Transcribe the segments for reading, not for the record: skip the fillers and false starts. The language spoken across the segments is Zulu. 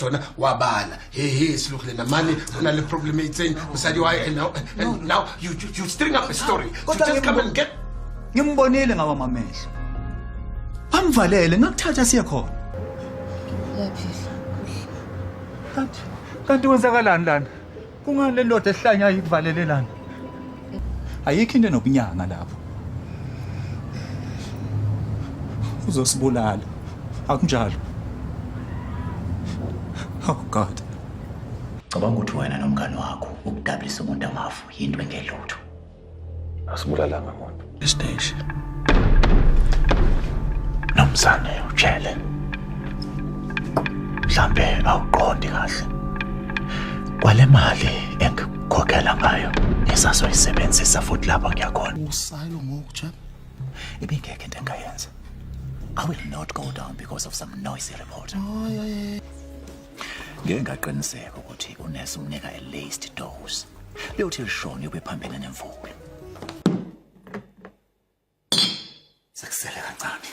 Tona wabala. Hey, look lena mani unale problem saying beside why and now you string up a story. You just come and get. Ngimbonile ngawa mamehlo. Amvalele ngakuthatha siya khona. Kanti wenzakalani lana? Kungani le ndoda ehlanya ayikuvalele lana? Ayikho into enobunyanga lapho. Uzosibulala. Akunjalo. Oh God. Cabanga ukuthi wena nomngane wakho ukudabulisa umuntu amafu yinto engelutho. Asibulalanga muntu. Stage. Nomzane utshele. Mhlambe awuqondi kahle. Kwale mali engikhokhela ngayo ngisazoyisebenzisa futhi lapha ngiyakhona. Usayilo ngokuja. Ibingeke into engayenza. I will not go down because of some noisy reporter. Oh yeah. Ngeke ngaqiniseka ukuthi unesi umnika a laced dose. Liyothi lishona ube phambene nemvula. Sekusele kancane.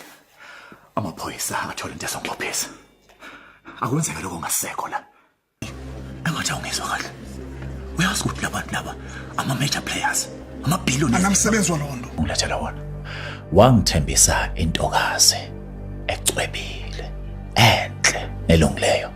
Amaphoyisa angathola into esongophisa. Akwenzeke lokho ngasekho la. Engathi awungezwa kahle. Uyazi ukuthi labantu laba ama major players, ama billionaires. Anamsebenzi walondo. Ngilethela wona. Wangithembisa intokazi ecwebile, enhle, nelungileyo.